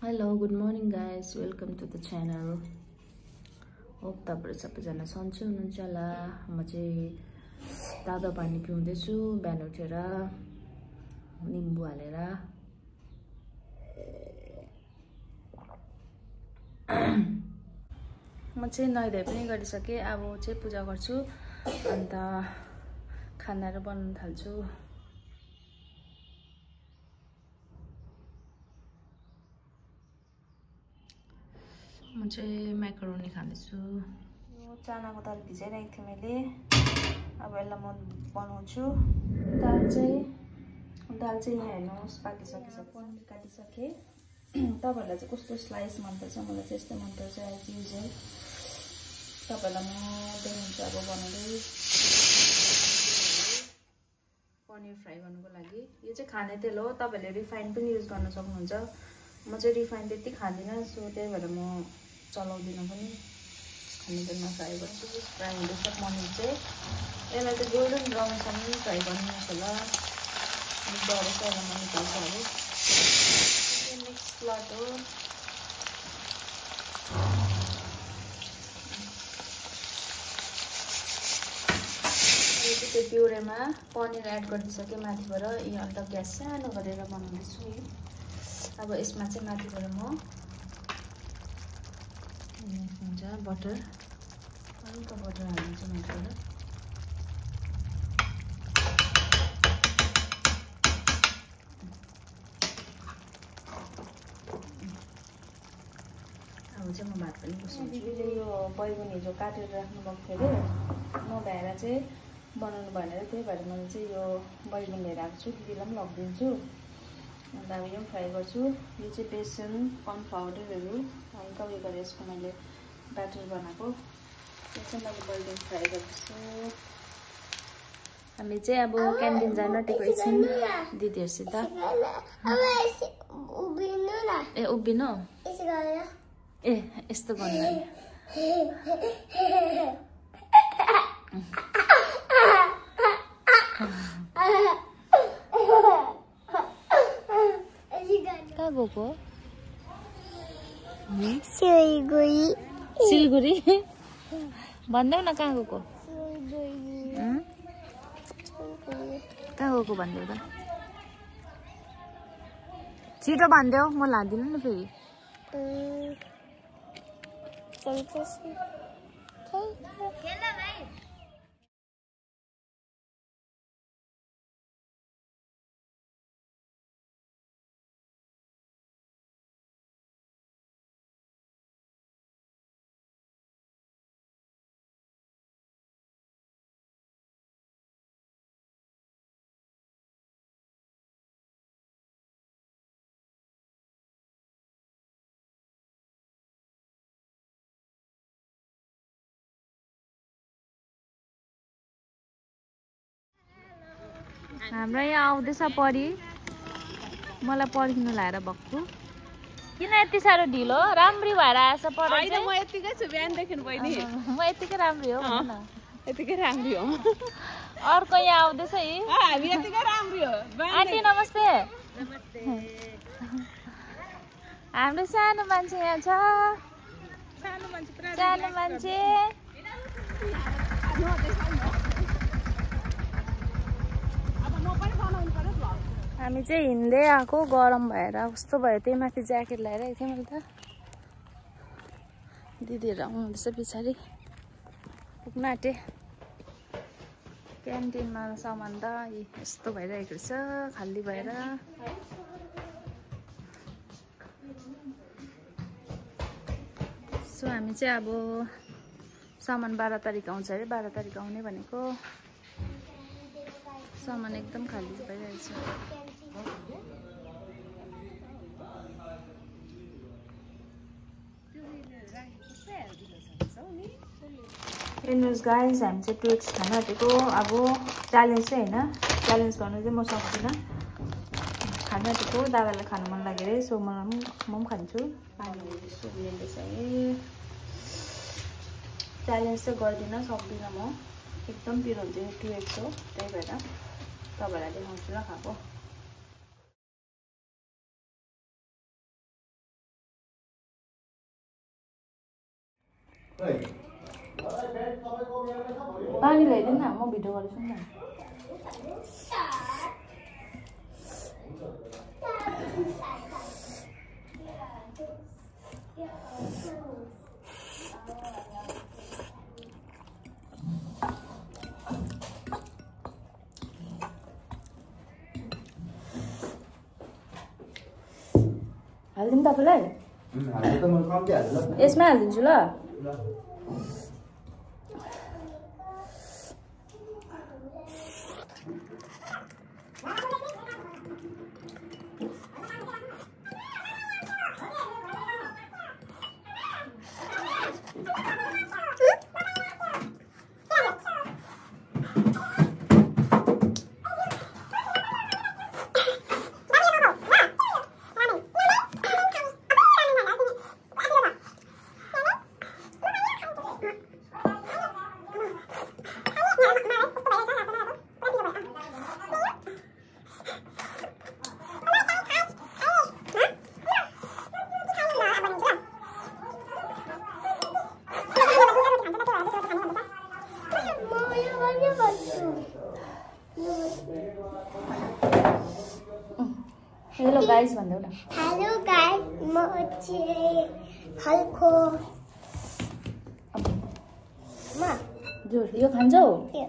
Hello, good morning guys. Welcome to the channel. Hope तपाईहरु सबैजना सन्चै हुनुहुन्छ होला। म चाहिँ तातो पानी पिउँदै छु बिहान उठेर निम्बु हालेर। म चाहिँ नुहाइधुवाइ पनि गरिसके। अब चाहिँ पूजा गर्छु अन्त खानाहरु बनाउन थाल्छु। म चाहिँ म्याकरोनी खाँदैछु। यो चनाको दाल भिजाइराखेको थिएँ मैले। अब यसलाई म बनाउँछु। दाल चाहिँ यहाँ हेर्नुहोस् पाकिसकेछ। पनिर काटिसके। तपाईहरुलाई चाहिँ कस्तो स्लाइस मनपर्छ? मलाई चाहिँ यस्तो मनपर्छ एज युजुअल। तपाईहरुलाई म देखाउँछु अब बनाउँदै। पनिर फ्राई गर्नुको लागि यो चाहिँ खाने तेल हो। तपाईहरुले रिफाइन पनि युज गर्न सक्नुहुन्छ। म चाहिँ रिफाइन त्यति खादिनँ, सो त्यही भएर म चलाउँदिनँ पनि। खाने तेलमा फ्राई गर्छु। फ्राई हुँदैछ पनिर चाहिँ। यसलाई चाहिँ गोल्डन ब्राउनसम्म फ्राई गर्नुहोस् होला। डढेछ यसलाई म निकाल्छु अब। नेक्स्ट प्लट हो। त्यो पिउरेमा पनिर एड गरिसकेँ माथिबाट। यो अन्त ग्यास सानो गरेर बनाउँदैछु है। अब यसमा चाहिँ माथिबाट म हुन्छ बटर हल्का बटर हाल्छु माथिबाट। अब चाहिँ म भात पनि बसाउँछु। यो बैगुन हिजो काटेर राख्नु भएको थियो अरे, नभ्याएर चाहिँ बनाउनु भएन अरे, त्यही भएर मैले चाहिँ यो बैगुन लिएर आएको छु। दिदीलाई पनि लगिदिन्छु। अन्त अब यो फ्राई गर्छु। यो चाहिँ बेसन कर्नफ्लावरहरू हल्का उयो गरेर यसको मैले ब्याटर बनाएको। यो चाहिँ मैले बैगुन फ्राई गर्दैछु। हामी चाहिँ अब क्यान्टिन जान आँटेको एकछिन दिदीहरूसित। ए उभिनु? ए यस्तो गर्नु। कहाँ गएको? सिलगढी भन्देऊ न कहाँ गएको? कहाँ गएको भन्देऊ त? छिटो भन्देऊ, म लादिनँ नि फेरि। हाम्रो यहाँ आउँदैछ परी। मलाई पर्खिनु लाएर भक्कु। किन यति साह्रो ढिलो? राम्री भएर आएछ पढाइ चाहिँ। म यतिकै छु बिहानदेखि बहिनी। म यतिकै राम्री हो भन न। यतिकै राम्री हो। अर्को यहाँ आउँदैछ है। हामी यतिकै राम्री हो। आन्टी नमस्ते। नमस्ते। हाम्रो सानो मान्छे यहाँ छ। सानो मान्छे। हामी चाहिँ हिँड्दै आएको, गरम भएर कस्तो भयो। त्यही माथि ज्याकेट लगाइरहेको थिएँ मैले त। दिदीहरू आउनुहुँदैछ पछाडि। पुग्न आँटेँ। क्यान्टिनमा सामान त यस्तो भइरहेको रहेछ खाली भएर। सो हामी चाहिँ अब सामान 12 तारिक आउँछ अरे। 12 तारिक आउने भनेको। सामान एकदम खाली भइरहेछ। हेर्नुहोस् गाइस, हामी चाहिँ 2x खान आँटेको। अब च्यालेन्ज चाहिँ होइन, च्यालेन्ज गर्नु चाहिँ म सक्दिनँ। खान आँटेको दादालाई खानु मन लाग्यो अरे, सो म पनि खान्छु। पानी लिँदैछ है। च्यालेन्ज चाहिँ गर्दिनँ, सक्दिनँ म। एकदम पिरो हुन्छ। 2x हो, त्यही भएर तपाईँलाई देखाउँछु ल खाएको। पानी ल्याइदिनु न, म भिडियो गर्छु नि। हालिदिनु तपाईँलाई? यसमै हालिदिन्छु ल। हेलो गाइस भन्देऊ न। हेलो गाइस, म चाहिँ हल्को म जोर यो खान्छौ? यो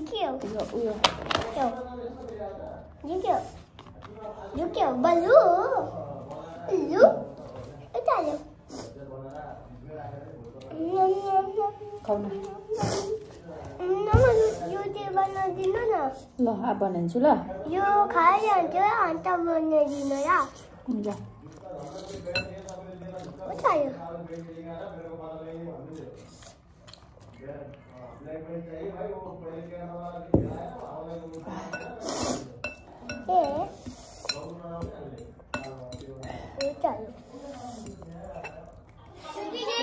के हो? यो उयो यो के हो? बलु लु यता लु खाऊ न। यो चाहिँ बनाइदिनु न। ल अब बनाइदिन्छु ल। यो खाइहाल्छ अन्त बनाइदिनु ल। हुन्छ। कता यो?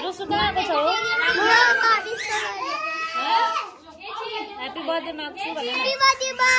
रोसु कहाँ आएको छ हो? ह्यापी बर्थडे माग्छु भनेर। ह्यापी बर्थडे मा।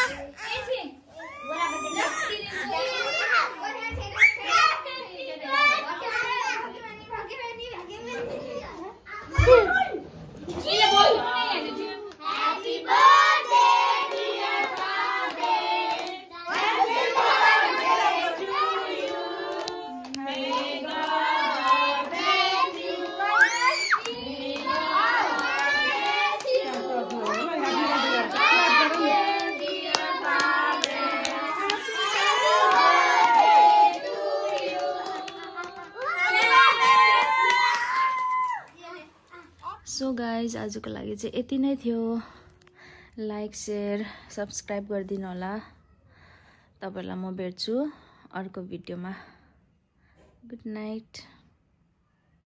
सो गाइज आजको लागि चाहिँ यति नै थियो। लाइक शेयर सब्सक्राइब गरिदिनु होला। तपाईहरुलाई म भेट्छु अर्को भिडियोमा। Good night.